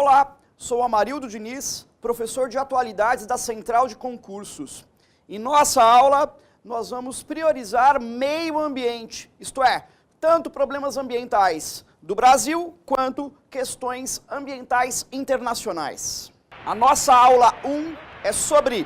Olá, sou Amarildo Diniz, professor de atualidades da Central de Concursos. Em nossa aula, nós vamos priorizar meio ambiente, isto é, tanto problemas ambientais do Brasil quanto questões ambientais internacionais. A nossa aula 1 é sobre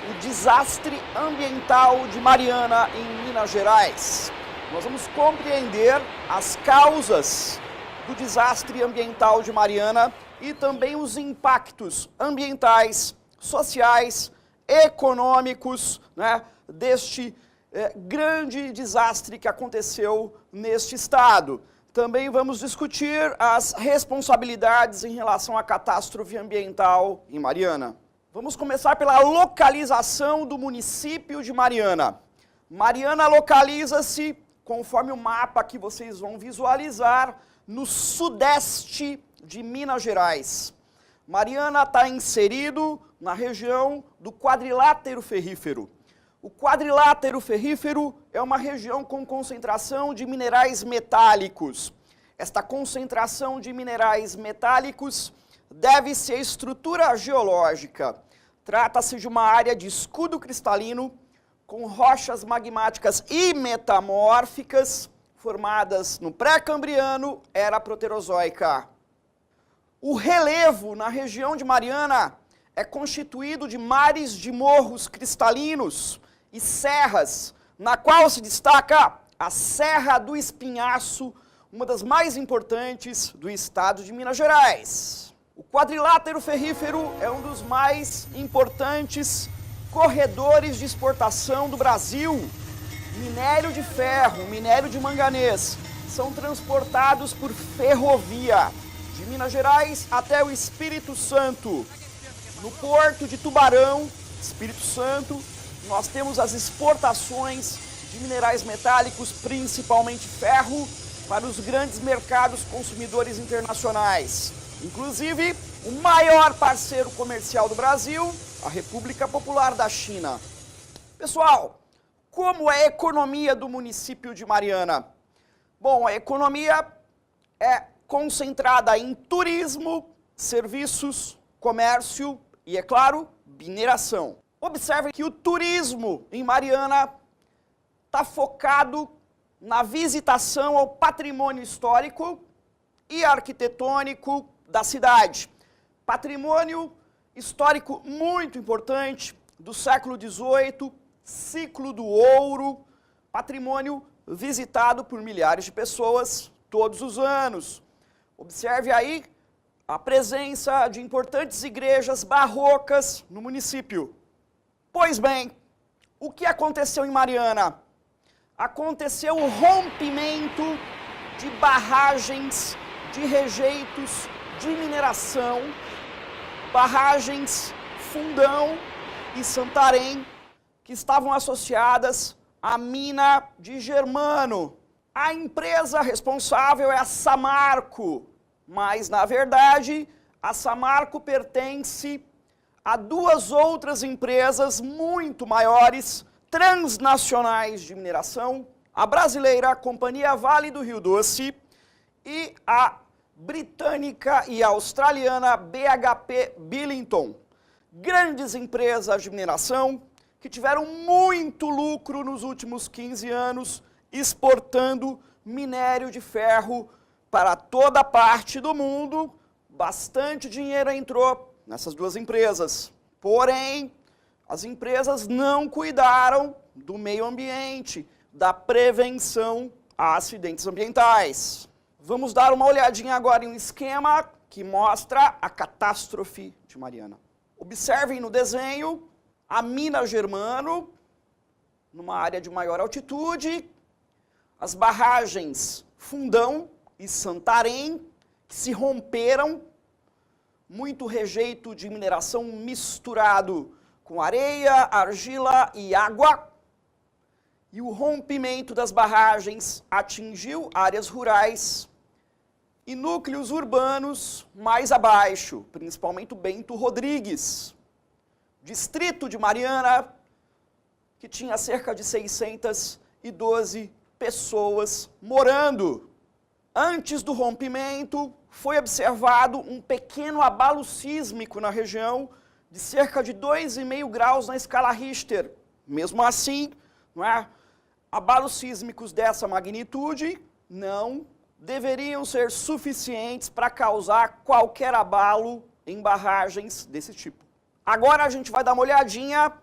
o desastre ambiental de Mariana, em Minas Gerais. Nós vamos compreender as causas do desastre ambiental de Mariana e também os impactos ambientais, sociais, econômicos, deste grande desastre que aconteceu neste estado. Também vamos discutir as responsabilidades em relação à catástrofe ambiental em Mariana. Vamos começar pela localização do município de Mariana. Mariana localiza-se, conforme o mapa que vocês vão visualizar, no sudeste de Minas Gerais. Mariana está inserido na região do quadrilátero ferrífero. O quadrilátero ferrífero é uma região com concentração de minerais metálicos. Esta concentração de minerais metálicos deve-se à estrutura geológica. Trata-se de uma área de escudo cristalino com rochas magmáticas e metamórficas formadas no pré-cambriano, era proterozoica. O relevo na região de Mariana é constituído de mares de morros cristalinos e serras, na qual se destaca a Serra do Espinhaço, uma das mais importantes do estado de Minas Gerais. O quadrilátero ferrífero é um dos mais importantes corredores de exportação do Brasil. Minério de ferro, minério de manganês são transportados por ferrovia de Minas Gerais até o Espírito Santo. No porto de Tubarão, Espírito Santo, nós temos as exportações de minerais metálicos, principalmente ferro, para os grandes mercados consumidores internacionais. Inclusive, o maior parceiro comercial do Brasil, a República Popular da China. Pessoal, como é a economia do município de Mariana? Bom, a economia é concentrada em turismo, serviços, comércio e, é claro, mineração. Observe que o turismo em Mariana está focado na visitação ao patrimônio histórico e arquitetônico da cidade. Patrimônio histórico muito importante do século XVIII, ciclo do ouro, patrimônio visitado por milhares de pessoas todos os anos. Observe aí a presença de importantes igrejas barrocas no município. Pois bem, o que aconteceu em Mariana? Aconteceu o rompimento de barragens de rejeitos de mineração, barragens Fundão e Santarém, que estavam associadas à mina de Germano. A empresa responsável é a Samarco, mas, na verdade, a Samarco pertence a duas outras empresas muito maiores, transnacionais de mineração, a brasileira Companhia Vale do Rio Doce e a britânica e australiana BHP Billiton. Grandes empresas de mineração que tiveram muito lucro nos últimos 15 anos, exportando minério de ferro para toda parte do mundo. Bastante dinheiro entrou nessas duas empresas. Porém, as empresas não cuidaram do meio ambiente, da prevenção a acidentes ambientais. Vamos dar uma olhadinha agora em um esquema que mostra a catástrofe de Mariana. Observem no desenho a mina Germano, numa área de maior altitude, as barragens Fundão e Santarém, que se romperam, muito rejeito de mineração misturado com areia, argila e água, e o rompimento das barragens atingiu áreas rurais e núcleos urbanos mais abaixo, principalmente o Bento Rodrigues, distrito de Mariana, que tinha cerca de 612 pessoas morando. Antes do rompimento, foi observado um pequeno abalo sísmico na região de cerca de 2,5 graus na escala Richter. Mesmo assim, não é? Abalos sísmicos dessa magnitude não deveriam ser suficientes para causar qualquer abalo em barragens desse tipo. Agora a gente vai dar uma olhadinha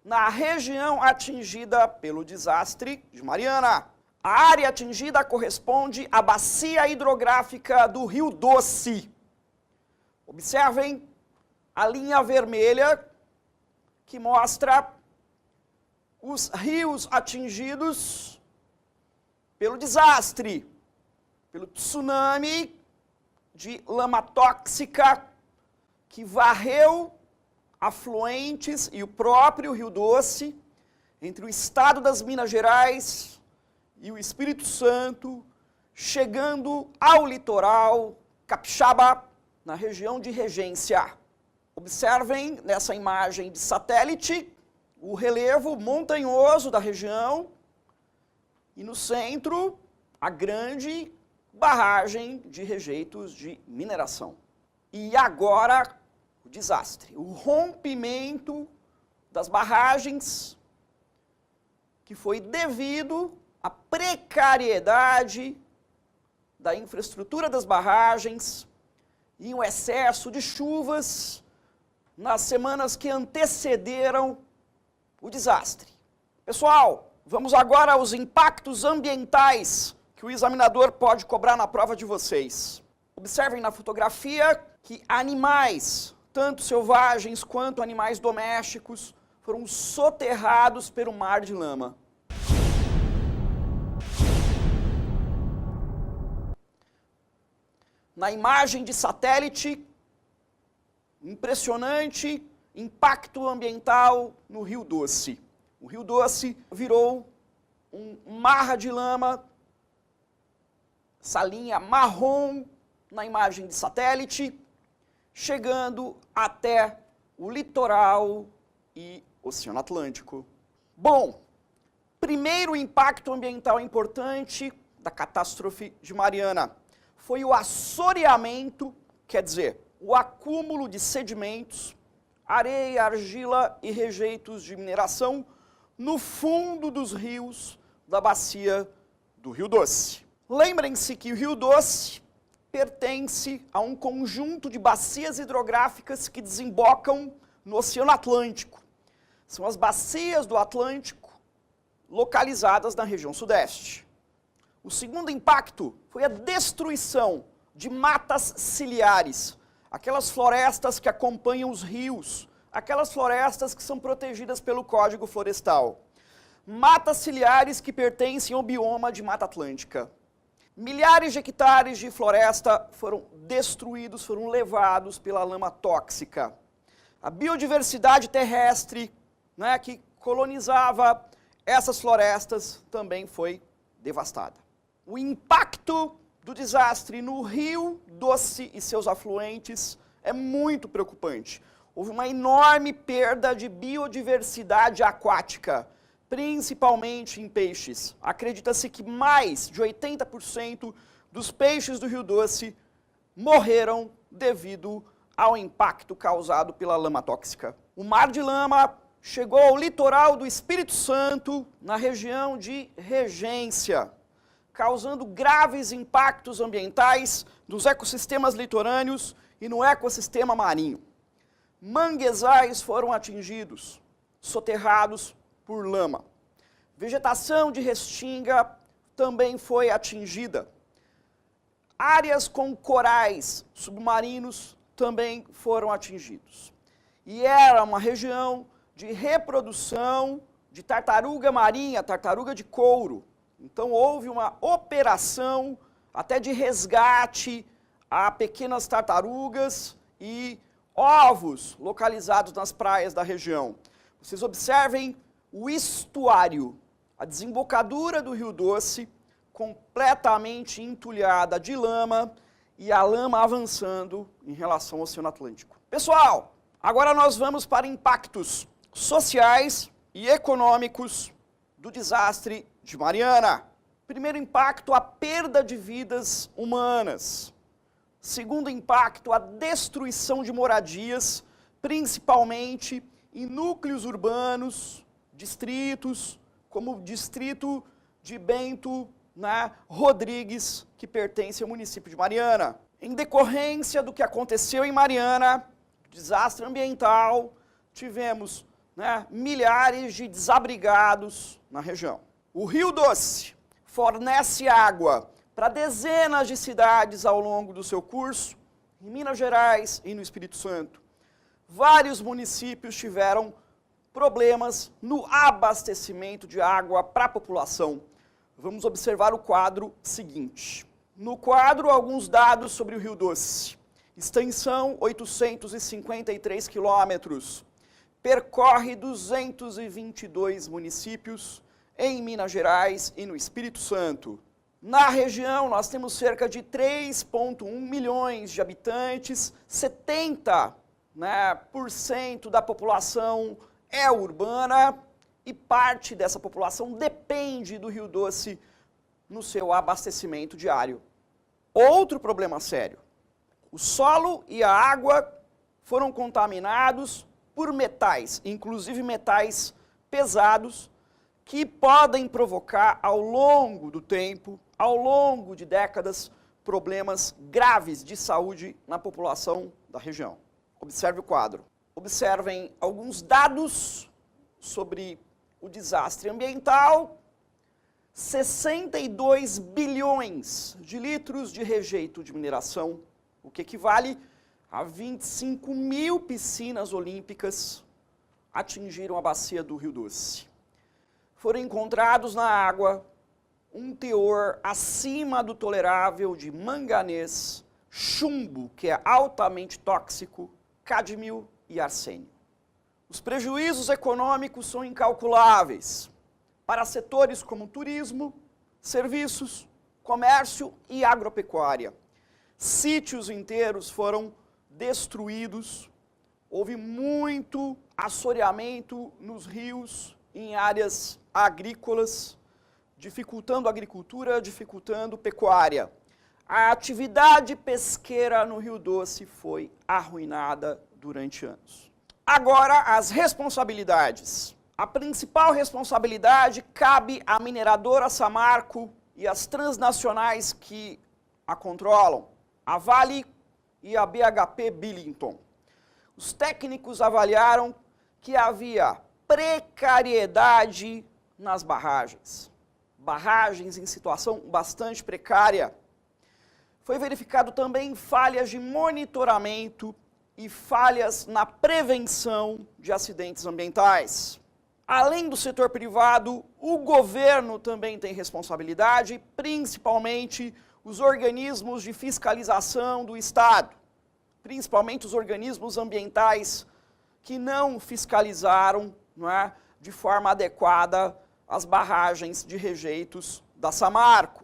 na região atingida pelo desastre de Mariana. A área atingida corresponde à bacia hidrográfica do Rio Doce. Observem a linha vermelha que mostra os rios atingidos pelo desastre, pelo tsunami de lama tóxica que varreu afluentes e o próprio Rio Doce entre o estado das Minas Gerais e o Espírito Santo, chegando ao litoral capixaba, na região de Regência. Observem nessa imagem de satélite o relevo montanhoso da região e no centro a grande barragem de rejeitos de mineração. E agora o desastre, o rompimento das barragens que foi devido à precariedade da infraestrutura das barragens e um excesso de chuvas nas semanas que antecederam o desastre. Pessoal, vamos agora aos impactos ambientais que o examinador pode cobrar na prova de vocês. Observem na fotografia que animais, tanto selvagens quanto animais domésticos, foram soterrados pelo mar de lama. Na imagem de satélite, impressionante impacto ambiental no Rio Doce. O Rio Doce virou um mar de lama, essa linha marrom na imagem de satélite, chegando até o litoral e Oceano Atlântico. Bom, primeiro impacto ambiental importante da catástrofe de Mariana foi o assoreamento, quer dizer, o acúmulo de sedimentos, areia, argila e rejeitos de mineração no fundo dos rios da bacia do Rio Doce. Lembrem-se que o Rio Doce pertence a um conjunto de bacias hidrográficas que desembocam no Oceano Atlântico. São as bacias do Atlântico localizadas na região sudeste. O segundo impacto foi a destruição de matas ciliares, aquelas florestas que acompanham os rios, aquelas florestas que são protegidas pelo Código Florestal. Matas ciliares que pertencem ao bioma de Mata Atlântica. Milhares de hectares de floresta foram destruídos, foram levados pela lama tóxica. A biodiversidade terrestre, né, que colonizava essas florestas também foi devastada. O impacto do desastre no Rio Doce e seus afluentes é muito preocupante. Houve uma enorme perda de biodiversidade aquática, principalmente em peixes. Acredita-se que mais de 80% dos peixes do Rio Doce morreram devido ao impacto causado pela lama tóxica. O mar de lama chegou ao litoral do Espírito Santo, na região de Regência, causando graves impactos ambientais nos ecossistemas litorâneos e no ecossistema marinho. Manguezais foram atingidos, soterrados por lama. Vegetação de restinga também foi atingida. Áreas com corais submarinos também foram atingidos. E era uma região de reprodução de tartaruga marinha, tartaruga de couro. Então houve uma operação até de resgate a pequenas tartarugas e ovos localizados nas praias da região. Vocês observem o estuário, a desembocadura do Rio Doce, completamente entulhada de lama e a lama avançando em relação ao Oceano Atlântico. Pessoal, agora nós vamos para impactos sociais e econômicos do desastre de Mariana. Primeiro impacto, a perda de vidas humanas. Segundo impacto, a destruição de moradias, principalmente em núcleos urbanos, distritos, como o distrito de Bento Rodrigues, que pertence ao município de Mariana. Em decorrência do que aconteceu em Mariana, desastre ambiental, tivemos milhares de desabrigados na região. O Rio Doce fornece água para dezenas de cidades ao longo do seu curso, em Minas Gerais e no Espírito Santo. Vários municípios tiveram problemas no abastecimento de água para a população. Vamos observar o quadro seguinte. No quadro, alguns dados sobre o Rio Doce. Extensão 853 quilômetros. Percorre 222 municípios em Minas Gerais e no Espírito Santo. Na região, nós temos cerca de 3,1 milhões de habitantes, 70% da população é urbana e parte dessa população depende do Rio Doce no seu abastecimento diário. Outro problema sério, o solo e a água foram contaminados por metais, inclusive metais pesados, que podem provocar ao longo do tempo, ao longo de décadas, problemas graves de saúde na população da região. Observe o quadro. Observem alguns dados sobre o desastre ambiental. 62 bilhões de litros de rejeito de mineração, o que equivale a 25 mil piscinas olímpicas, atingiram a bacia do Rio Doce. Foram encontrados na água um teor acima do tolerável de manganês, chumbo, que é altamente tóxico, cádmio e arsênio. Os prejuízos econômicos são incalculáveis para setores como turismo, serviços, comércio e agropecuária. Sítios inteiros foram destruídos, houve muito assoreamento nos rios, em áreas agrícolas, dificultando a agricultura, dificultando pecuária. A atividade pesqueira no Rio Doce foi arruinada durante anos. Agora, as responsabilidades. A principal responsabilidade cabe à mineradora Samarco e às transnacionais que a controlam, a Vale e a BHP Billiton. Os técnicos avaliaram que havia precariedade nas barragens. Barragens em situação bastante precária. Foi verificado também falhas de monitoramento e falhas na prevenção de acidentes ambientais. Além do setor privado, o governo também tem responsabilidade, principalmente os organismos de fiscalização do Estado, principalmente os organismos ambientais que não fiscalizaram de forma adequada as barragens de rejeitos da Samarco.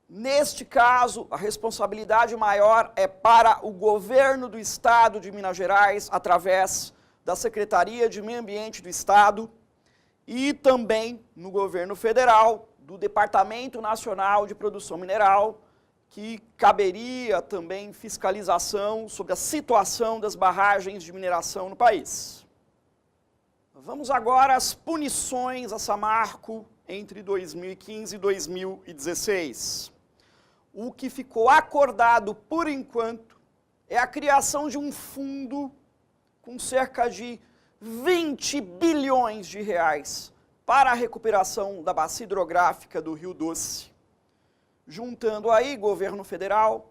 Neste caso, a responsabilidade maior é para o governo do Estado de Minas Gerais, através da Secretaria de Meio Ambiente do Estado, e também no governo federal, do Departamento Nacional de Produção Mineral, que caberia também fiscalização sobre a situação das barragens de mineração no país. Vamos agora às punições a Samarco entre 2015 e 2016. O que ficou acordado, por enquanto, é a criação de um fundo com cerca de 20 bilhões de reais para a recuperação da bacia hidrográfica do Rio Doce, juntando aí governo federal,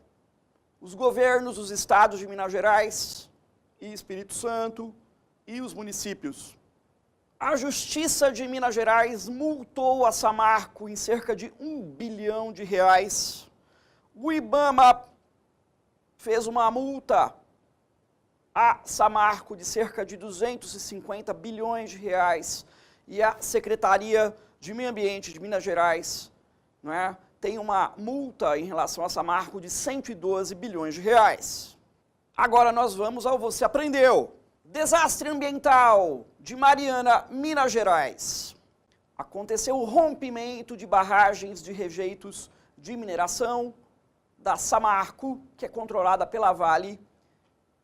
os governos dos estados de Minas Gerais e Espírito Santo e os municípios. A Justiça de Minas Gerais multou a Samarco em cerca de 1 bilhão de reais. O IBAMA fez uma multa a Samarco de cerca de 250 bilhões de reais. E a Secretaria de Meio Ambiente de Minas Gerais tem uma multa em relação a Samarco de 112 bilhões de reais. Agora nós vamos ao Você Aprendeu. Desastre ambiental de Mariana, Minas Gerais. aconteceu o rompimento de barragens de rejeitos de mineração da Samarco, que é controlada pela Vale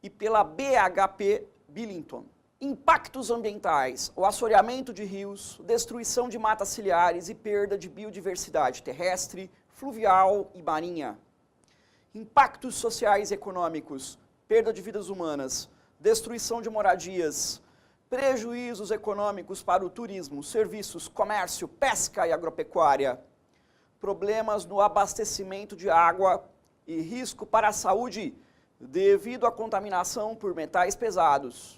e pela BHP Billiton. Impactos ambientais, o assoreamento de rios, destruição de matas ciliares e perda de biodiversidade terrestre, fluvial e marinha. Impactos sociais e econômicos, perda de vidas humanas, destruição de moradias, prejuízos econômicos para o turismo, serviços, comércio, pesca e agropecuária, problemas no abastecimento de água e risco para a saúde devido à contaminação por metais pesados.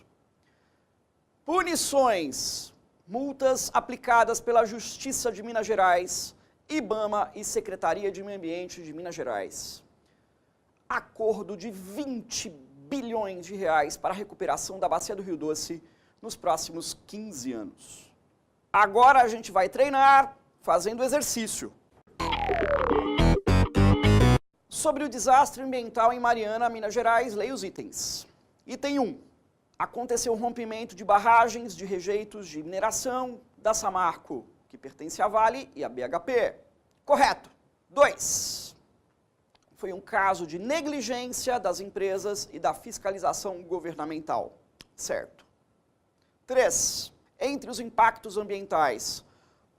Punições, multas aplicadas pela Justiça de Minas Gerais, IBAMA e Secretaria de Meio Ambiente de Minas Gerais. Acordo de 20 bilhões de reais para a recuperação da bacia do Rio Doce nos próximos 15 anos. Agora a gente vai treinar fazendo exercício. Sobre o desastre ambiental em Mariana, Minas Gerais, leia os itens. Item 1. Aconteceu o rompimento de barragens de rejeitos de mineração da Samarco, que pertence à Vale e à BHP. Correto. 2. Foi um caso de negligência das empresas e da fiscalização governamental. Certo. 3. Entre os impactos ambientais,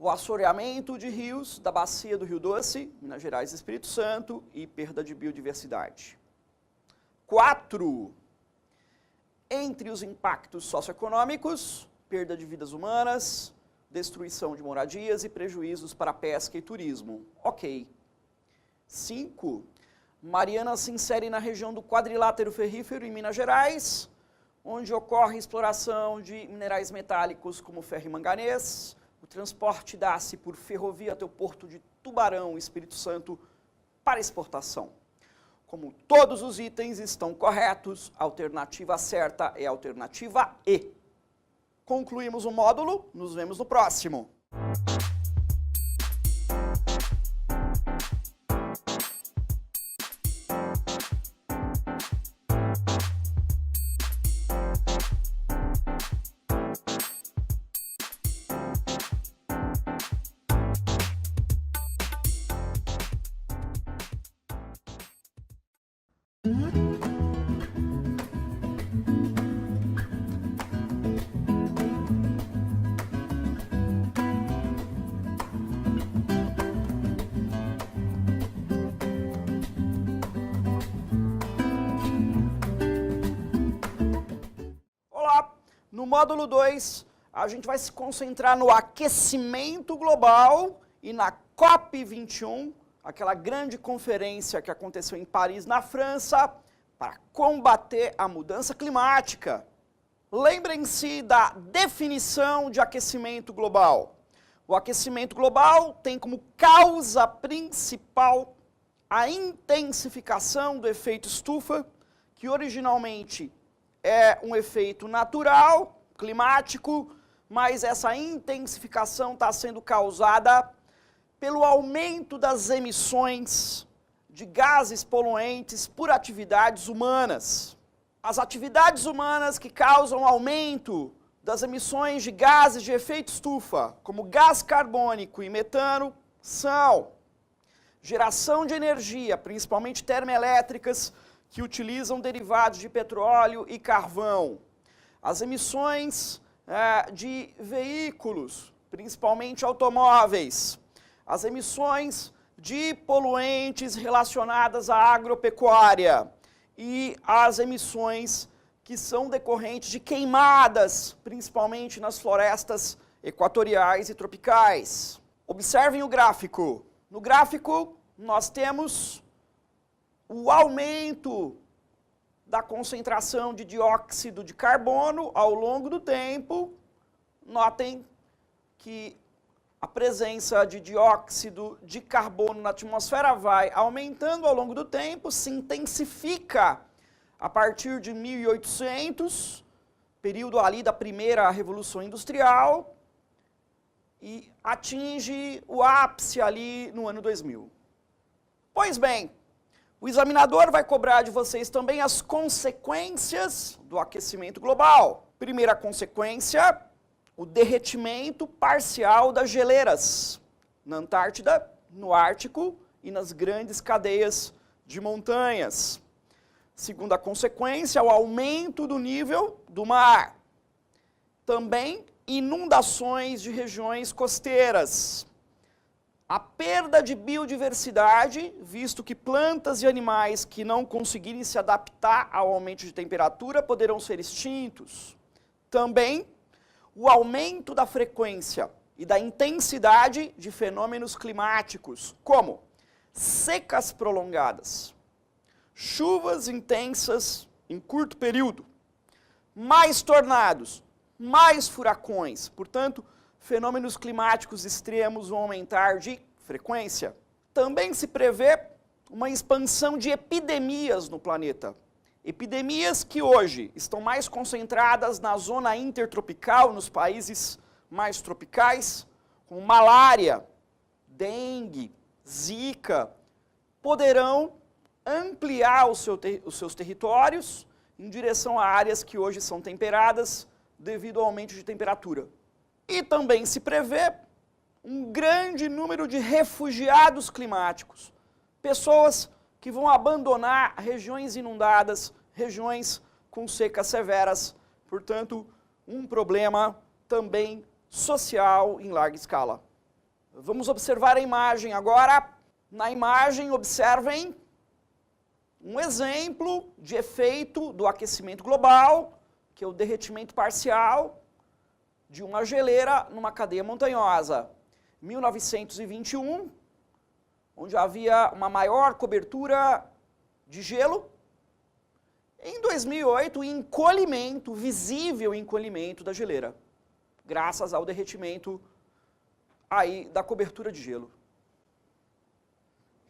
o assoreamento de rios da bacia do Rio Doce, Minas Gerais e Espírito Santo, e perda de biodiversidade. 4. Entre os impactos socioeconômicos, perda de vidas humanas, destruição de moradias e prejuízos para pesca e turismo. Ok. 5. Mariana se insere na região do quadrilátero ferrífero em Minas Gerais, onde ocorre exploração de minerais metálicos como ferro e manganês. O transporte dá-se por ferrovia até o porto de Tubarão, Espírito Santo, para exportação. Como todos os itens estão corretos, a alternativa certa é a alternativa E. Concluímos o módulo, nos vemos no próximo. No módulo 2, a gente vai se concentrar no aquecimento global e na COP21, aquela grande conferência que aconteceu em Paris, na França, para combater a mudança climática. Lembrem-se da definição de aquecimento global. O aquecimento global tem como causa principal a intensificação do efeito estufa, que originalmente é um efeito natural, climático, mas essa intensificação está sendo causada pelo aumento das emissões de gases poluentes por atividades humanas. As atividades humanas que causam aumento das emissões de gases de efeito estufa, como gás carbônico e metano, são geração de energia, principalmente termoelétricas, que utilizam derivados de petróleo e carvão. As emissões de veículos, principalmente automóveis. As emissões de poluentes relacionadas à agropecuária. E as emissões que são decorrentes de queimadas, principalmente nas florestas equatoriais e tropicais. Observem o gráfico. No gráfico, nós temos o aumento da concentração de dióxido de carbono ao longo do tempo. Notem que a presença de dióxido de carbono na atmosfera vai aumentando ao longo do tempo, se intensifica a partir de 1800, período ali da primeira Revolução Industrial, e atinge o ápice ali no ano 2000. Pois bem, o examinador vai cobrar de vocês também as consequências do aquecimento global. Primeira consequência, o derretimento parcial das geleiras na Antártida, no Ártico e nas grandes cadeias de montanhas. Segunda consequência, o aumento do nível do mar. Também inundações de regiões costeiras. A perda de biodiversidade, visto que plantas e animais que não conseguirem se adaptar ao aumento de temperatura poderão ser extintos. Também o aumento da frequência e da intensidade de fenômenos climáticos, como secas prolongadas, chuvas intensas em curto período, mais tornados, mais furacões, portanto, fenômenos climáticos extremos vão aumentar de frequência. Também se prevê uma expansão de epidemias no planeta. Epidemias que hoje estão mais concentradas na zona intertropical, nos países mais tropicais, como malária, dengue, zika, poderão ampliar os seus territórios em direção a áreas que hoje são temperadas devido ao aumento de temperatura. E também se prevê um grande número de refugiados climáticos, pessoas que vão abandonar regiões inundadas, regiões com secas severas, portanto, um problema também social em larga escala. Vamos observar a imagem agora. Na imagem, observem um exemplo de efeito do aquecimento global, que é o derretimento parcial de uma geleira numa cadeia montanhosa. 1921, onde havia uma maior cobertura de gelo. Em 2008, o encolhimento, visível encolhimento da geleira, graças ao derretimento aí da cobertura de gelo.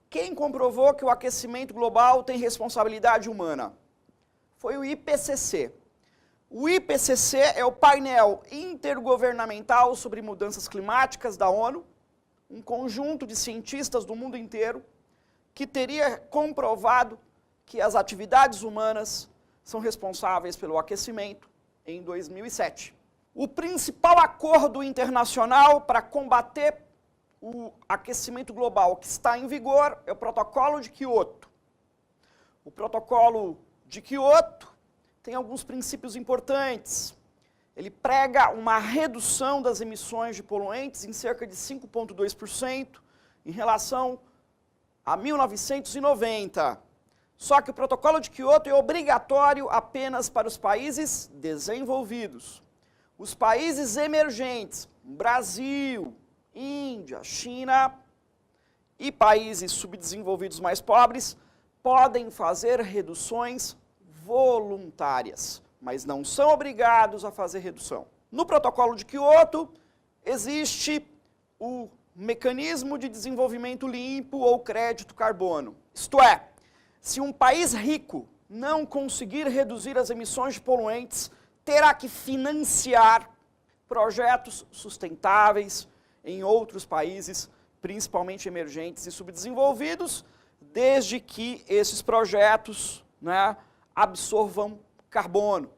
Quem comprovou que o aquecimento global tem responsabilidade humana? Foi o IPCC. O IPCC é o painel intergovernamental sobre mudanças climáticas da ONU, um conjunto de cientistas do mundo inteiro que teria comprovado que as atividades humanas são responsáveis pelo aquecimento em 2007. O principal acordo internacional para combater o aquecimento global que está em vigor é o Protocolo de Kyoto. O Protocolo de Kyoto tem alguns princípios importantes. Ele prega uma redução das emissões de poluentes em cerca de 5,2% em relação a 1990. Só que o Protocolo de Kyoto é obrigatório apenas para os países desenvolvidos. Os países emergentes, Brasil, Índia, China e países subdesenvolvidos mais pobres, podem fazer reduções voluntárias, mas não são obrigados a fazer redução. No Protocolo de Kyoto, existe o mecanismo de desenvolvimento limpo ou crédito carbono. Isto é, se um país rico não conseguir reduzir as emissões de poluentes, terá que financiar projetos sustentáveis em outros países, principalmente emergentes e subdesenvolvidos, desde que esses projetos, absorvam carbono.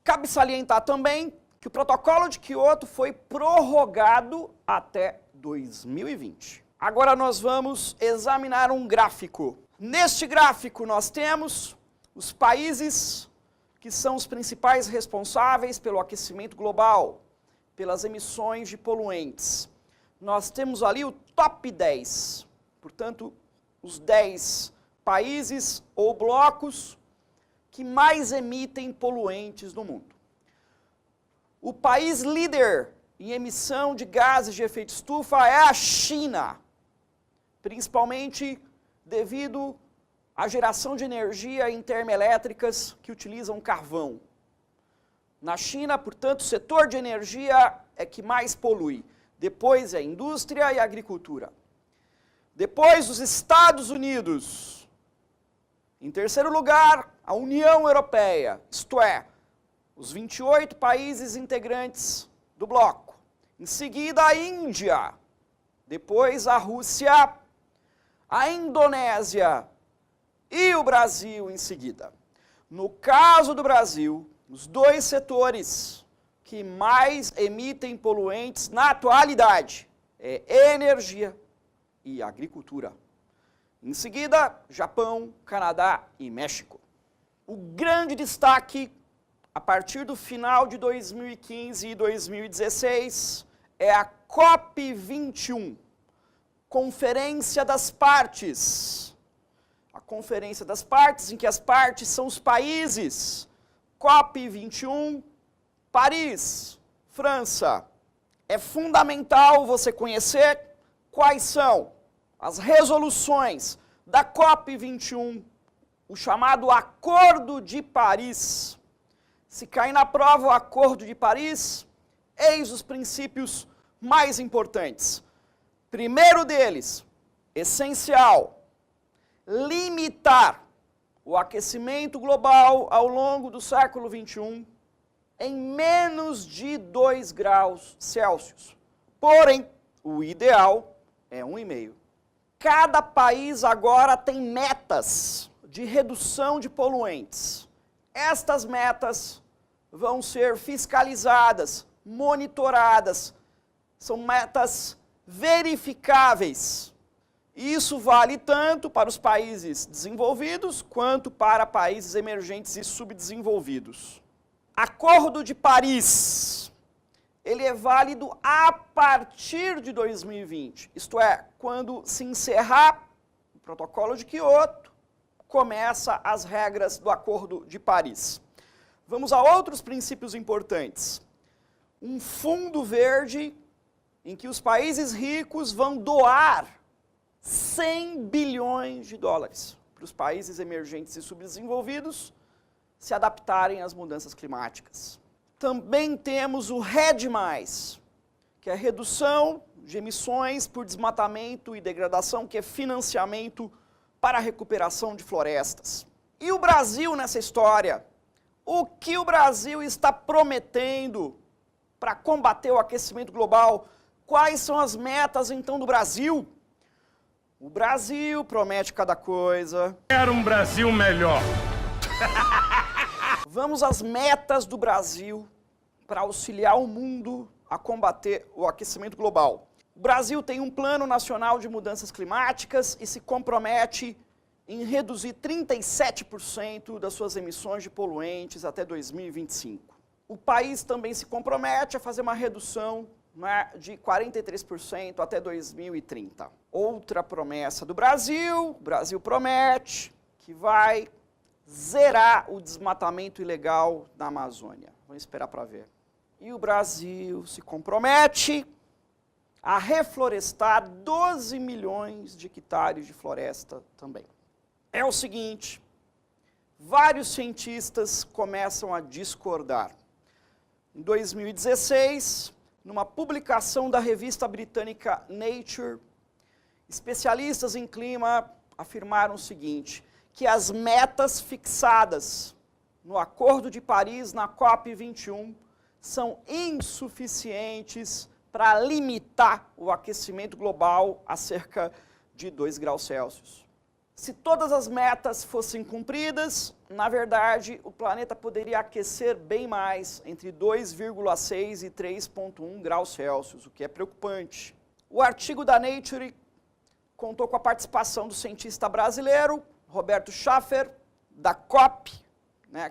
Cabe salientar também que o Protocolo de Kyoto foi prorrogado até 2020. Agora nós vamos examinar um gráfico. Neste gráfico nós temos os países que são os principais responsáveis pelo aquecimento global, pelas emissões de poluentes. Nós temos ali o top 10, portanto, os 10 países ou blocos que mais emitem poluentes no mundo. O país líder em emissão de gases de efeito estufa é a China, principalmente devido à geração de energia em termoelétricas que utilizam carvão. Na China, portanto, o setor de energia é que mais polui. Depois é a indústria e a agricultura. Depois, os Estados Unidos. Em terceiro lugar, a União Europeia, isto é, os 28 países integrantes do bloco. Em seguida, a Índia. Depois, a Rússia, a Indonésia e o Brasil em seguida. No caso do Brasil, os dois setores que mais emitem poluentes na atualidade é energia e agricultura. Em seguida, Japão, Canadá e México. O grande destaque, a partir do final de 2015 e 2016, é a COP21, Conferência das Partes. A Conferência das Partes, em que as partes são os países. COP21, Paris, França. É fundamental você conhecer quais são as resoluções da COP21, o chamado Acordo de Paris. Se cair na prova o Acordo de Paris, eis os princípios mais importantes. Primeiro deles, essencial, limitar o aquecimento global ao longo do século XXI em menos de 2 graus Celsius. Porém, o ideal é 1,5. Cada país agora tem metas de redução de poluentes. Estas metas vão ser fiscalizadas, monitoradas, são metas verificáveis. Isso vale tanto para os países desenvolvidos quanto para países emergentes e subdesenvolvidos. Acordo de Paris, ele é válido a partir de 2020, isto é, quando se encerrar o protocolo de Kyoto, começa as regras do Acordo de Paris. Vamos a outros princípios importantes. Um fundo verde em que os países ricos vão doar 100 bilhões de dólares para os países emergentes e subdesenvolvidos se adaptarem às mudanças climáticas. Também temos o REDD+, que é a redução de emissões por desmatamento e degradação, que é financiamento para a recuperação de florestas. E o Brasil nessa história? O que o Brasil está prometendo para combater o aquecimento global? Quais são as metas, então, do Brasil? O Brasil promete cada coisa. Quero um Brasil melhor. Vamos às metas do Brasil para auxiliar o mundo a combater o aquecimento global. O Brasil tem um Plano Nacional de Mudanças Climáticas e se compromete em reduzir 37% das suas emissões de poluentes até 2025. O país também se compromete a fazer uma redução de 43% até 2030. Outra promessa do Brasil, o Brasil promete que vai zerar o desmatamento ilegal na Amazônia. Vamos esperar para ver. E o Brasil se compromete a reflorestar 12 milhões de hectares de floresta também. É o seguinte, vários cientistas começam a discordar. Em 2016, numa publicação da revista britânica Nature, especialistas em clima afirmaram o seguinte, que as metas fixadas no Acordo de Paris, na COP21, são insuficientes para limitar o aquecimento global a cerca de 2 graus Celsius. Se todas as metas fossem cumpridas, na verdade, o planeta poderia aquecer bem mais, entre 2,6 e 3,1 graus Celsius, o que é preocupante. O artigo da Nature contou com a participação do cientista brasileiro, Roberto Schaffer, da COP,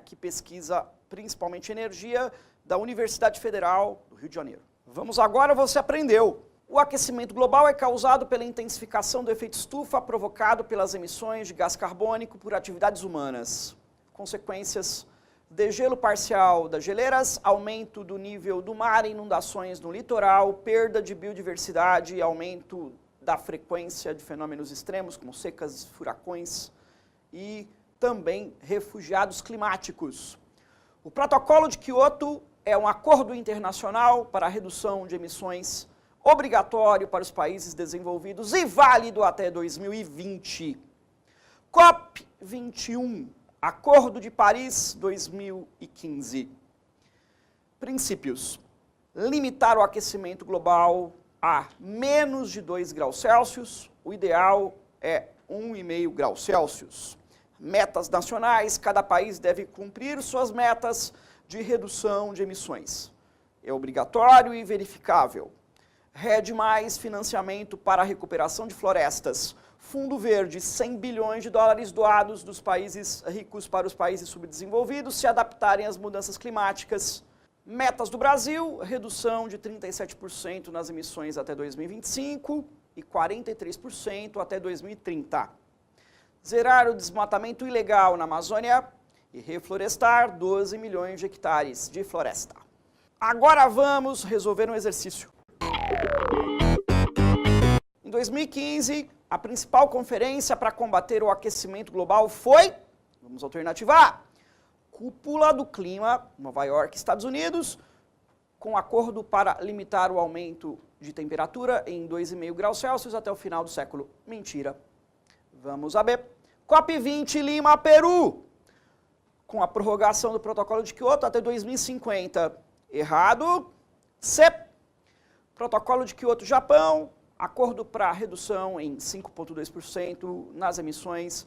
que pesquisa principalmente energia, da Universidade Federal do Rio de Janeiro. Vamos agora, você aprendeu. O aquecimento global é causado pela intensificação do efeito estufa provocado pelas emissões de gás carbônico por atividades humanas. Consequências: degelo parcial das geleiras, aumento do nível do mar, inundações no litoral, perda de biodiversidade, aumento da frequência de fenômenos extremos como secas, furacões e também refugiados climáticos. O Protocolo de Kyoto é um acordo internacional para a redução de emissões obrigatório para os países desenvolvidos e válido até 2020. COP21, Acordo de Paris 2015. Princípios: limitar o aquecimento global a menos de 2 graus Celsius, o ideal é 1,5 graus Celsius. Metas nacionais: cada país deve cumprir suas metas de redução de emissões. é obrigatório e verificável. RED+, financiamento para a recuperação de florestas. Fundo Verde, 100 bilhões de dólares doados dos países ricos para os países subdesenvolvidos se adaptarem às mudanças climáticas. Metas do Brasil, redução de 37% nas emissões até 2025 e 43% até 2030. Zerar o desmatamento ilegal na Amazônia e reflorestar 12 milhões de hectares de floresta. Agora vamos resolver um exercício. Em 2015, a principal conferência para combater o aquecimento global foi, vamos alternativa A, Cúpula do Clima, Nova York, Estados Unidos, com acordo para limitar o aumento de temperatura em 2,5 graus Celsius até o final do século. Mentira. Vamos a B. COP20 Lima, Peru, com a prorrogação do protocolo de Kyoto até 2050. Errado. C. Protocolo de Kyoto, Japão, acordo para redução em 5,2% nas emissões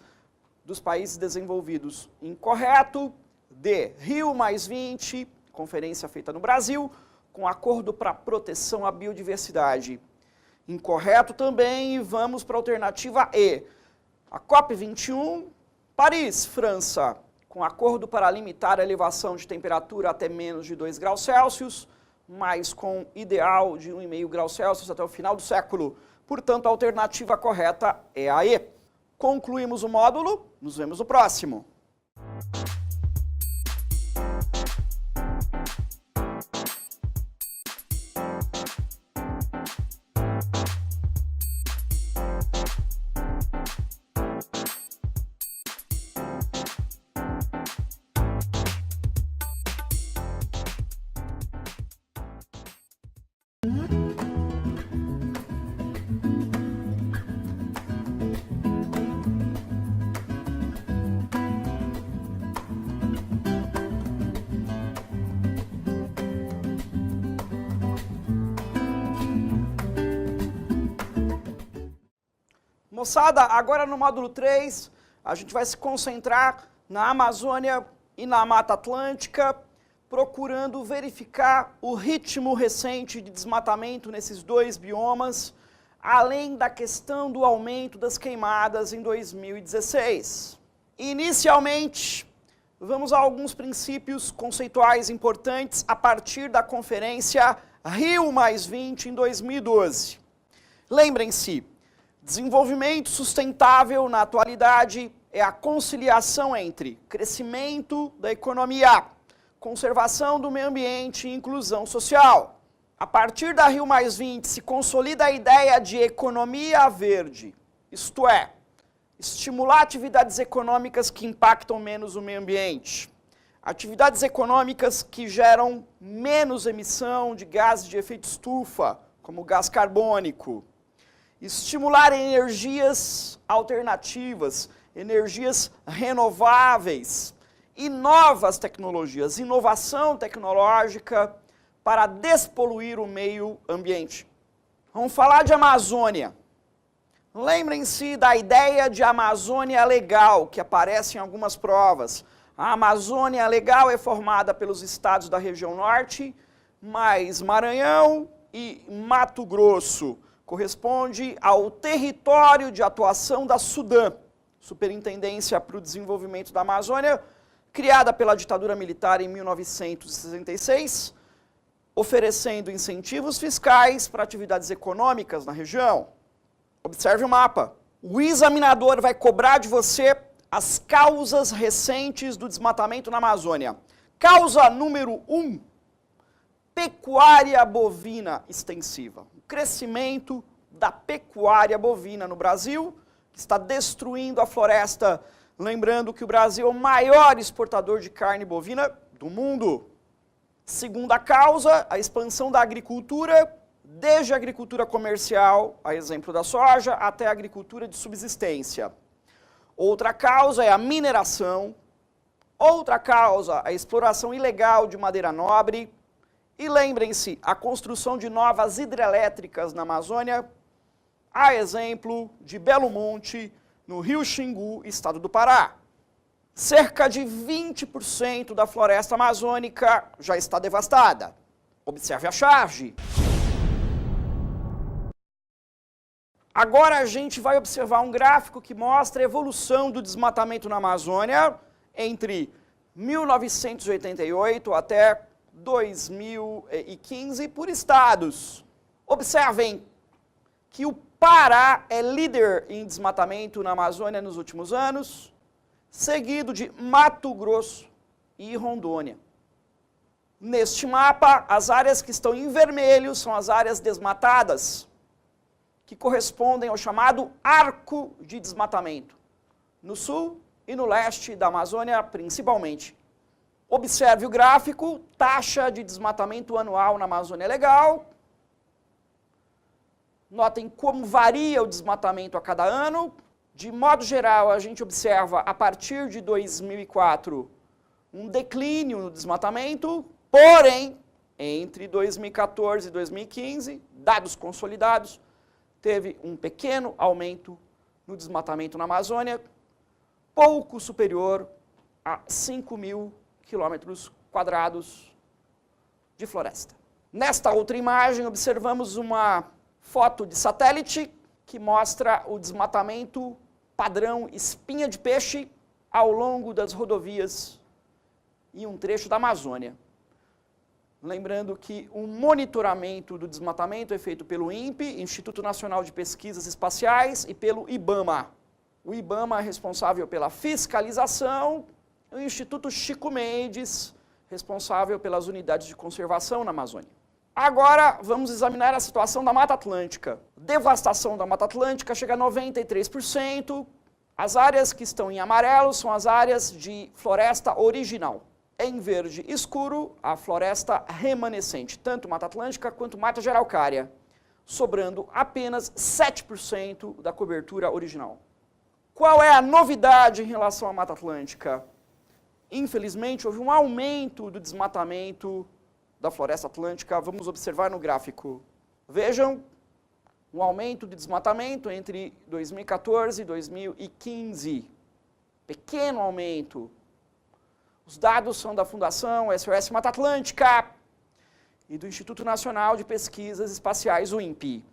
dos países desenvolvidos. Incorreto. D. Rio+20, conferência feita no Brasil, com acordo para proteção à biodiversidade. Incorreto também, e vamos para a alternativa E. A COP21, Paris, França, com acordo para limitar a elevação de temperatura até menos de 2 graus Celsius, mas com ideal de 1,5 graus Celsius até o final do século. Portanto, a alternativa correta é a E. Concluímos o módulo, nos vemos no próximo. Moçada, agora no módulo 3, a gente vai se concentrar na Amazônia e na Mata Atlântica, procurando verificar o ritmo recente de desmatamento nesses dois biomas, além da questão do aumento das queimadas em 2016. Inicialmente, vamos a alguns princípios conceituais importantes a partir da conferência Rio+20 em 2012. Lembrem-se, desenvolvimento sustentável na atualidade é a conciliação entre crescimento da economia, conservação do meio ambiente e inclusão social. A partir da Rio+20 se consolida a ideia de economia verde, isto é, estimular atividades econômicas que impactam menos o meio ambiente, atividades econômicas que geram menos emissão de gases de efeito estufa, como o gás carbônico, estimular energias alternativas, energias renováveis e novas tecnologias, inovação tecnológica para despoluir o meio ambiente. Vamos falar de Amazônia. Lembrem-se da ideia de Amazônia Legal, que aparece em algumas provas. A Amazônia Legal é formada pelos estados da região norte, mais Maranhão e Mato Grosso. Corresponde ao território de atuação da Sudã, Superintendência para o Desenvolvimento da Amazônia, criada pela ditadura militar em 1966, oferecendo incentivos fiscais para atividades econômicas na região. Observe o mapa. O examinador vai cobrar de você as causas recentes do desmatamento na Amazônia. Causa número 1, pecuária bovina extensiva. O crescimento da pecuária bovina no Brasil, que está destruindo a floresta. Lembrando que o Brasil é o maior exportador de carne bovina do mundo. Segunda causa, a expansão da agricultura, desde a agricultura comercial, a exemplo da soja, até a agricultura de subsistência. Outra causa é a mineração. Outra causa, a exploração ilegal de madeira nobre. E lembrem-se, a construção de novas hidrelétricas na Amazônia, a exemplo de Belo Monte, no Rio Xingu, estado do Pará. Cerca de 20% da floresta amazônica já está devastada. Observe a charge. Agora a gente vai observar um gráfico que mostra a evolução do desmatamento na Amazônia entre 1988 até 2015 por estados. Observem que o Pará é líder em desmatamento na Amazônia nos últimos anos, seguido de Mato Grosso e Rondônia. Neste mapa, as áreas que estão em vermelho são as áreas desmatadas, que correspondem ao chamado arco de desmatamento, no sul e no leste da Amazônia principalmente. Observe o gráfico, taxa de desmatamento anual na Amazônia Legal. Notem como varia o desmatamento a cada ano. De modo geral, a gente observa, a partir de 2004, um declínio no desmatamento, porém, entre 2014 e 2015, dados consolidados, teve um pequeno aumento no desmatamento na Amazônia, pouco superior a 5.000 quilômetros quadrados de floresta. Nesta outra imagem, observamos uma foto de satélite que mostra o desmatamento padrão espinha de peixe ao longo das rodovias e um trecho da Amazônia. Lembrando que o monitoramento do desmatamento é feito pelo INPE, Instituto Nacional de Pesquisas Espaciais, e pelo IBAMA. O IBAMA é responsável pela fiscalização, e o Instituto Chico Mendes, responsável pelas unidades de conservação na Amazônia. Agora, vamos examinar a situação da Mata Atlântica. Devastação da Mata Atlântica chega a 93%. As áreas que estão em amarelo são as áreas de floresta original. Em verde escuro, a floresta remanescente, tanto Mata Atlântica quanto Mata Araucária, sobrando apenas 7% da cobertura original. Qual é a novidade em relação à Mata Atlântica? Infelizmente, houve um aumento do desmatamento da floresta atlântica. Vamos observar no gráfico. Vejam, um aumento de desmatamento entre 2014 e 2015. Pequeno aumento. Os dados são da Fundação SOS Mata Atlântica e do Instituto Nacional de Pesquisas Espaciais, o INPE.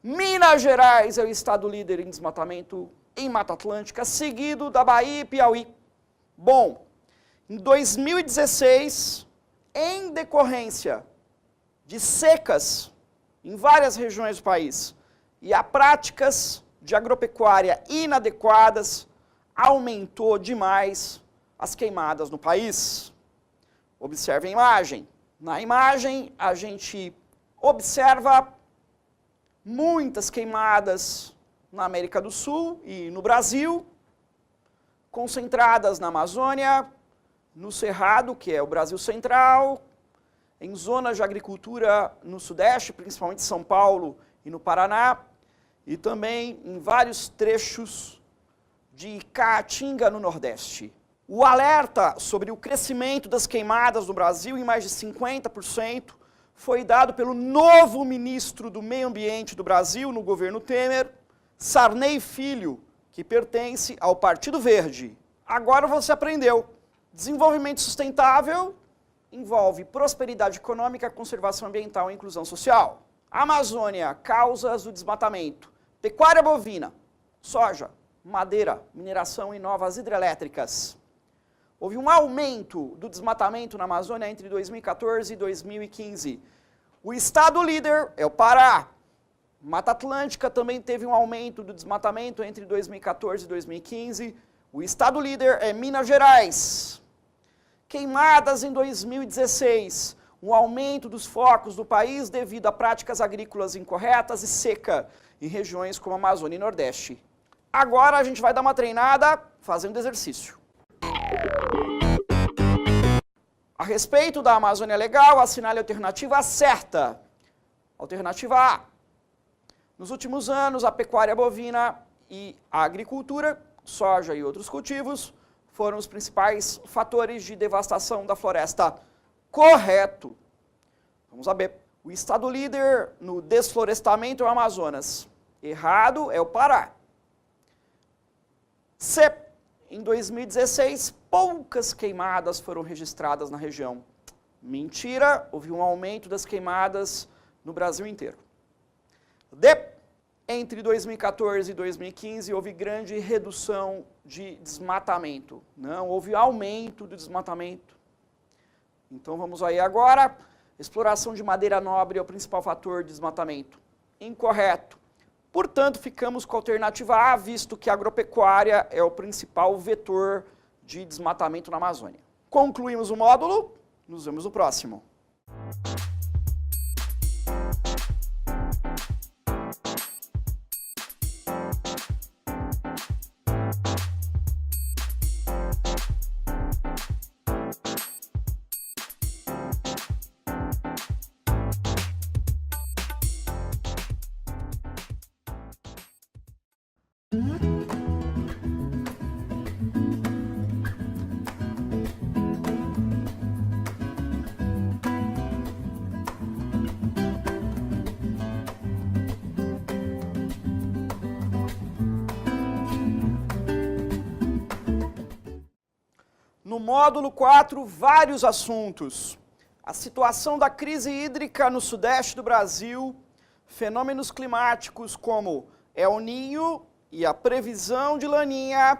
Minas Gerais é o estado líder em desmatamento em Mata Atlântica, seguido da Bahia e Piauí. Bom, em 2016, em decorrência de secas em várias regiões do país e a práticas de agropecuária inadequadas, aumentou demais as queimadas no país. Observe a imagem. Na imagem, a gente observa muitas queimadas na América do Sul e no Brasil, concentradas na Amazônia, no Cerrado, que é o Brasil Central, em zonas de agricultura no Sudeste, principalmente São Paulo e no Paraná, e também em vários trechos de Caatinga, no Nordeste. O alerta sobre o crescimento das queimadas no Brasil em mais de 50% foi dado pelo novo ministro do Meio Ambiente do Brasil no governo Temer, Sarney Filho, que pertence ao Partido Verde. Agora você aprendeu. Desenvolvimento sustentável envolve prosperidade econômica, conservação ambiental e inclusão social. Amazônia, causas do desmatamento. Pecuária bovina, soja, madeira, mineração e novas hidrelétricas. Houve um aumento do desmatamento na Amazônia entre 2014 e 2015. O estado líder é o Pará. Mata Atlântica também teve um aumento do desmatamento entre 2014 e 2015. O estado líder é Minas Gerais. Queimadas em 2016. Um aumento dos focos do país devido a práticas agrícolas incorretas e seca em regiões como Amazônia e Nordeste. Agora a gente vai dar uma treinada fazendo exercício. A respeito da Amazônia Legal, assinale a alternativa certa. Alternativa A. Nos últimos anos, a pecuária bovina e a agricultura, soja e outros cultivos, foram os principais fatores de devastação da floresta. Correto. Vamos saber. O estado líder no desflorestamento é o Amazonas. Errado é o Pará. C. Em 2016, poucas queimadas foram registradas na região. Mentira, houve um aumento das queimadas no Brasil inteiro. Entre 2014 e 2015 houve grande redução de desmatamento. Não, houve aumento do desmatamento. Então vamos aí agora. Exploração de madeira nobre é o principal fator de desmatamento. Incorreto. Portanto, ficamos com a alternativa A, visto que a agropecuária é o principal vetor de desmatamento na Amazônia. Concluímos o módulo, nos vemos no próximo. No módulo 4, vários assuntos. A situação da crise hídrica no sudeste do Brasil, fenômenos climáticos como El Niño e a previsão de Laninha,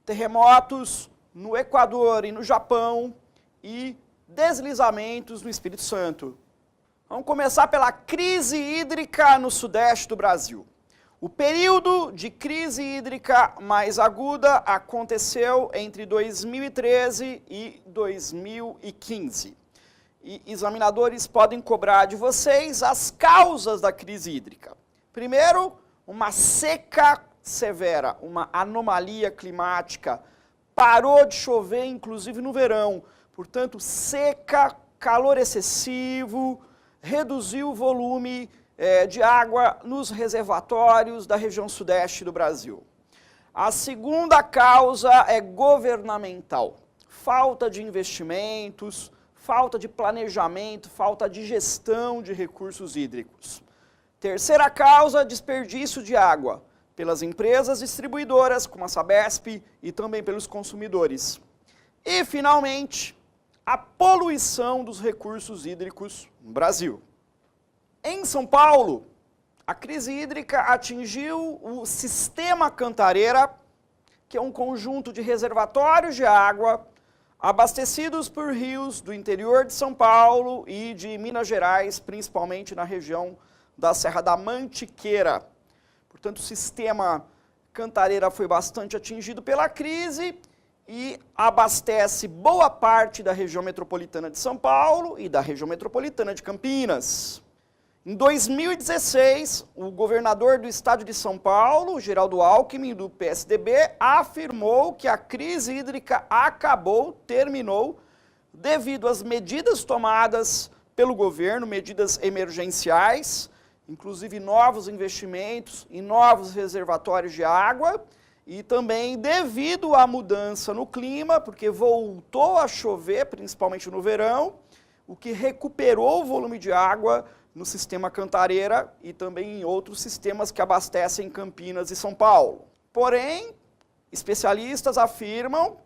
terremotos no Equador e no Japão e deslizamentos no Espírito Santo. Vamos começar pela crise hídrica no sudeste do Brasil. O período de crise hídrica mais aguda aconteceu entre 2013 e 2015. E examinadores podem cobrar de vocês as causas da crise hídrica. Primeiro, uma seca severa, uma anomalia climática. Parou de chover, inclusive no verão. Portanto, seca, calor excessivo, reduziu o volume de água nos reservatórios da região sudeste do Brasil. A segunda causa é governamental. Falta de investimentos, falta de planejamento, falta de gestão de recursos hídricos. Terceira causa, desperdício de água, pelas empresas distribuidoras, como a Sabesp, e também pelos consumidores. E, finalmente, a poluição dos recursos hídricos no Brasil. Em São Paulo, a crise hídrica atingiu o Sistema Cantareira, que é um conjunto de reservatórios de água abastecidos por rios do interior de São Paulo e de Minas Gerais, principalmente na região da Serra da Mantiqueira. Portanto, o Sistema Cantareira foi bastante atingido pela crise e abastece boa parte da região metropolitana de São Paulo e da região metropolitana de Campinas. Em 2016, o governador do estado de São Paulo, Geraldo Alckmin, do PSDB, afirmou que a crise hídrica terminou, devido às medidas tomadas pelo governo, medidas emergenciais, inclusive novos investimentos em novos reservatórios de água, e também devido à mudança no clima, porque voltou a chover, principalmente no verão, o que recuperou o volume de água no Sistema Cantareira e também em outros sistemas que abastecem Campinas e São Paulo. Porém, especialistas afirmam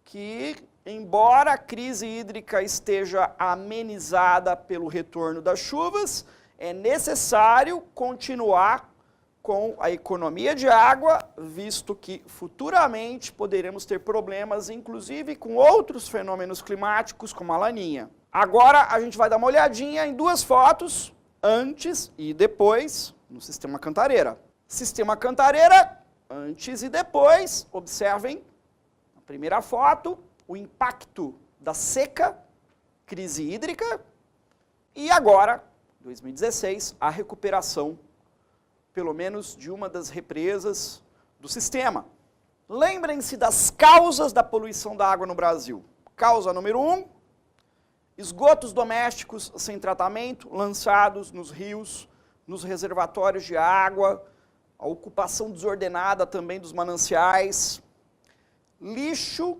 que, embora a crise hídrica esteja amenizada pelo retorno das chuvas, é necessário continuar com a economia de água, visto que futuramente poderemos ter problemas, inclusive com outros fenômenos climáticos, como a Laninha. Agora a gente vai dar uma olhadinha em duas fotos, antes e depois, no Sistema Cantareira. Sistema Cantareira, antes e depois, observem, na primeira foto, o impacto da seca, crise hídrica, e agora, 2016, a recuperação, pelo menos de uma das represas do sistema. Lembrem-se das causas da poluição da água no Brasil. Causa número 1, esgotos domésticos sem tratamento, lançados nos rios, nos reservatórios de água, a ocupação desordenada também dos mananciais, lixo,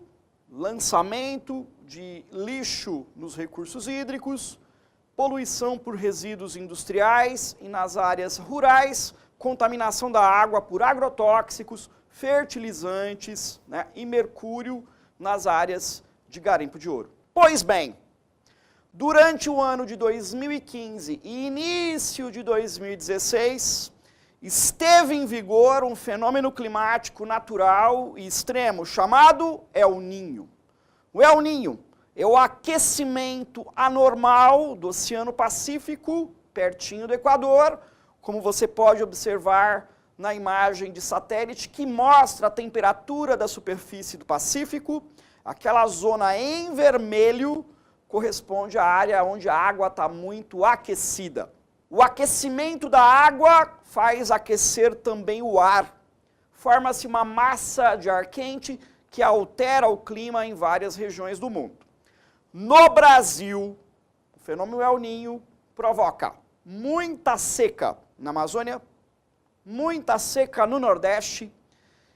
lançamento de lixo nos recursos hídricos, poluição por resíduos industriais e nas áreas rurais, contaminação da água por agrotóxicos, fertilizantes, e mercúrio nas áreas de garimpo de ouro. Pois bem, Durante o ano de 2015 e início de 2016, esteve em vigor um fenômeno climático natural e extremo chamado El Niño. O El Niño é o aquecimento anormal do Oceano Pacífico, pertinho do Equador, como você pode observar na imagem de satélite que mostra a temperatura da superfície do Pacífico. Aquela zona em vermelho corresponde à área onde a água está muito aquecida. O aquecimento da água faz aquecer também o ar. Forma-se uma massa de ar quente que altera o clima em várias regiões do mundo. No Brasil, o fenômeno El Niño provoca muita seca na Amazônia, muita seca no Nordeste,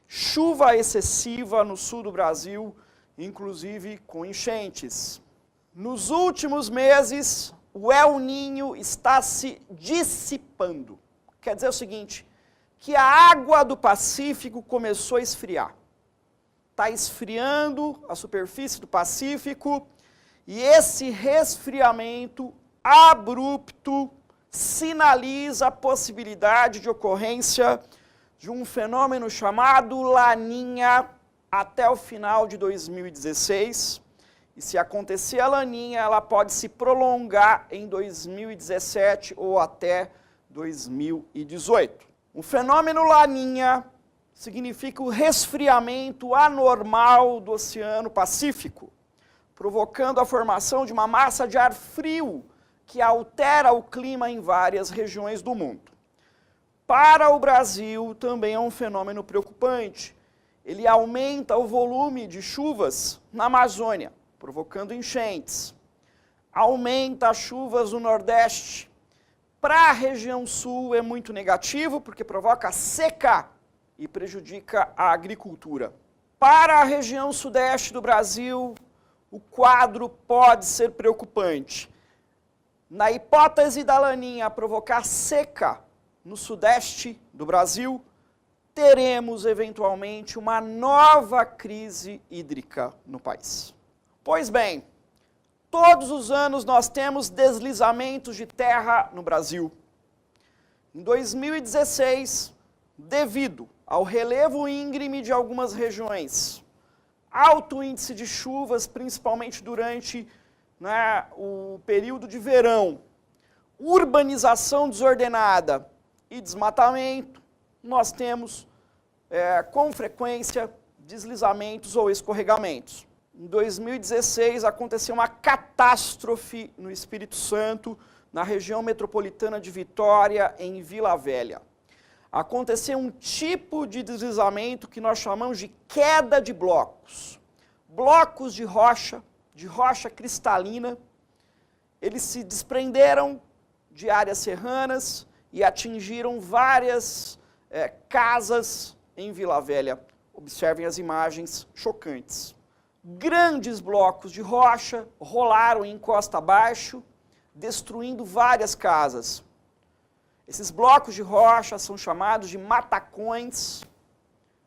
chuva excessiva no sul do Brasil, inclusive com enchentes. Nos últimos meses, o El Niño está se dissipando. Quer dizer o seguinte, que a água do Pacífico começou a esfriar. Está esfriando a superfície do Pacífico e esse resfriamento abrupto sinaliza a possibilidade de ocorrência de um fenômeno chamado Laninha até o final de 2016. E se acontecer a Laninha, ela pode se prolongar em 2017 ou até 2018. O fenômeno Laninha significa o resfriamento anormal do Oceano Pacífico, provocando a formação de uma massa de ar frio que altera o clima em várias regiões do mundo. Para o Brasil, também é um fenômeno preocupante. Ele aumenta o volume de chuvas na Amazônia, provocando enchentes. Aumenta as chuvas no Nordeste. Para a região Sul é muito negativo, porque provoca seca e prejudica a agricultura. Para a região Sudeste do Brasil, o quadro pode ser preocupante. Na hipótese da Laninha provocar seca no Sudeste do Brasil, teremos eventualmente uma nova crise hídrica no país. Pois bem, todos os anos nós temos deslizamentos de terra no Brasil. Em 2016, devido ao relevo íngreme de algumas regiões, alto índice de chuvas, principalmente durante o período de verão, urbanização desordenada e desmatamento, nós temos com frequência deslizamentos ou escorregamentos. Em 2016 aconteceu uma catástrofe no Espírito Santo, na região metropolitana de Vitória, em Vila Velha. Aconteceu um tipo de deslizamento que nós chamamos de queda de blocos. Blocos de rocha cristalina, eles se desprenderam de áreas serranas e atingiram várias casas em Vila Velha. Observem as imagens chocantes. Grandes blocos de rocha rolaram em costa abaixo, destruindo várias casas. Esses blocos de rocha são chamados de matacões,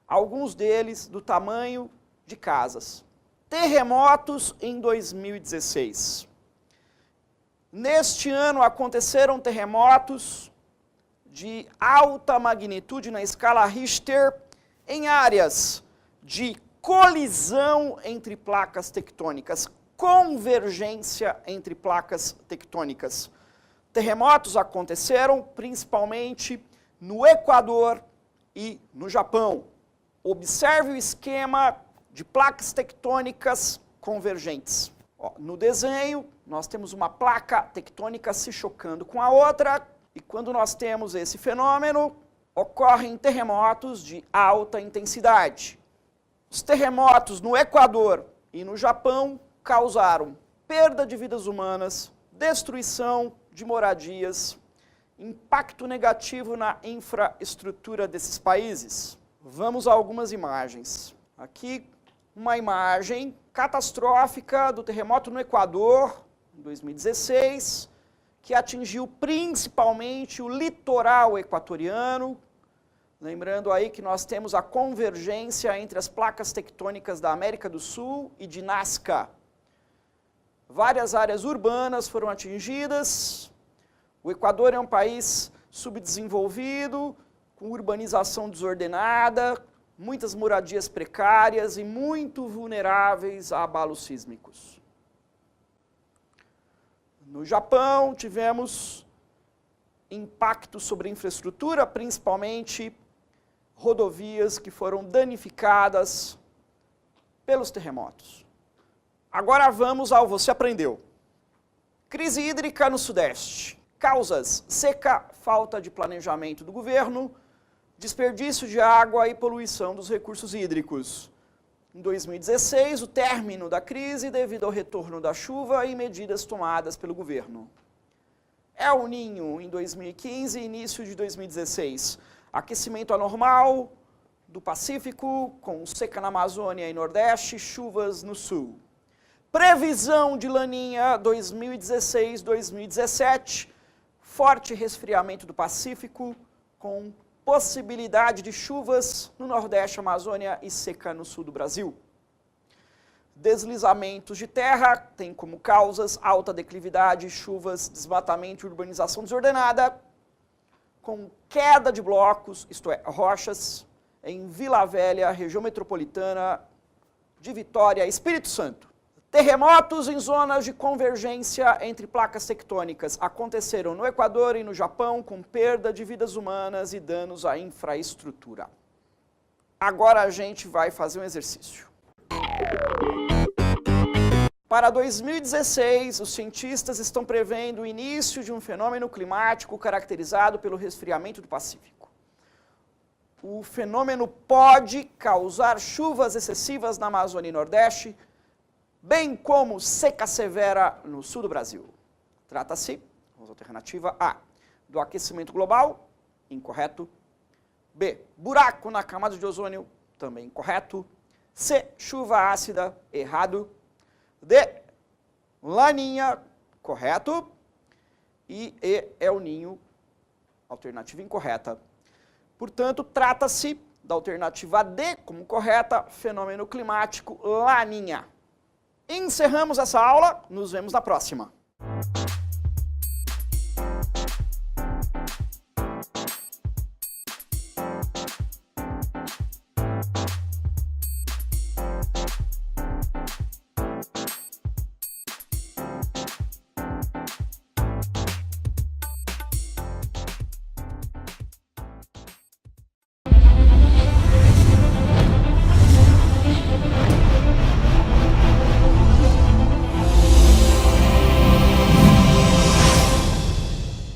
alguns deles do tamanho de casas. Terremotos em 2016. Neste ano aconteceram terremotos de alta magnitude na escala Richter em áreas de colisão entre placas tectônicas, convergência entre placas tectônicas. Terremotos aconteceram principalmente no Equador e no Japão. Observe o esquema de placas tectônicas convergentes. No desenho, nós temos uma placa tectônica se chocando com a outra, e quando nós temos esse fenômeno, ocorrem terremotos de alta intensidade. Os terremotos no Equador e no Japão causaram perda de vidas humanas, destruição de moradias, impacto negativo na infraestrutura desses países. Vamos a algumas imagens. Aqui, uma imagem catastrófica do terremoto no Equador, em 2016, que atingiu principalmente o litoral equatoriano. Lembrando aí que nós temos a convergência entre as placas tectônicas da América do Sul e de Nazca. Várias áreas urbanas foram atingidas. O Equador é um país subdesenvolvido, com urbanização desordenada, muitas moradias precárias e muito vulneráveis a abalos sísmicos. No Japão, tivemos impactos sobre a infraestrutura, principalmente rodovias que foram danificadas pelos terremotos. Agora vamos ao Você Aprendeu. Crise hídrica no Sudeste. Causas: seca, falta de planejamento do governo, desperdício de água e poluição dos recursos hídricos. Em 2016, o término da crise devido ao retorno da chuva e medidas tomadas pelo governo. El Niño em 2015 e início de 2016. Aquecimento anormal do Pacífico, com seca na Amazônia e Nordeste, chuvas no Sul. Previsão de Laninha 2016-2017, forte resfriamento do Pacífico, com possibilidade de chuvas no Nordeste, Amazônia e seca no Sul do Brasil. Deslizamentos de terra tem como causas alta declividade, chuvas, desmatamento e urbanização desordenada, com queda de blocos, isto é, rochas, em Vila Velha, região metropolitana de Vitória, Espírito Santo. Terremotos em zonas de convergência entre placas tectônicas aconteceram no Equador e no Japão, com perda de vidas humanas e danos à infraestrutura. Agora a gente vai fazer um exercício. Para 2016, os cientistas estão prevendo o início de um fenômeno climático caracterizado pelo resfriamento do Pacífico. O fenômeno pode causar chuvas excessivas na Amazônia e Nordeste, bem como seca severa no sul do Brasil. Trata-se, alternativa A, do aquecimento global, incorreto. B, buraco na camada de ozônio, também incorreto. C, chuva ácida, errado. D, Laninha, correto. E E, El Niño, alternativa incorreta. Portanto, trata-se da alternativa D como correta, fenômeno climático Laninha. Encerramos essa aula, nos vemos na próxima.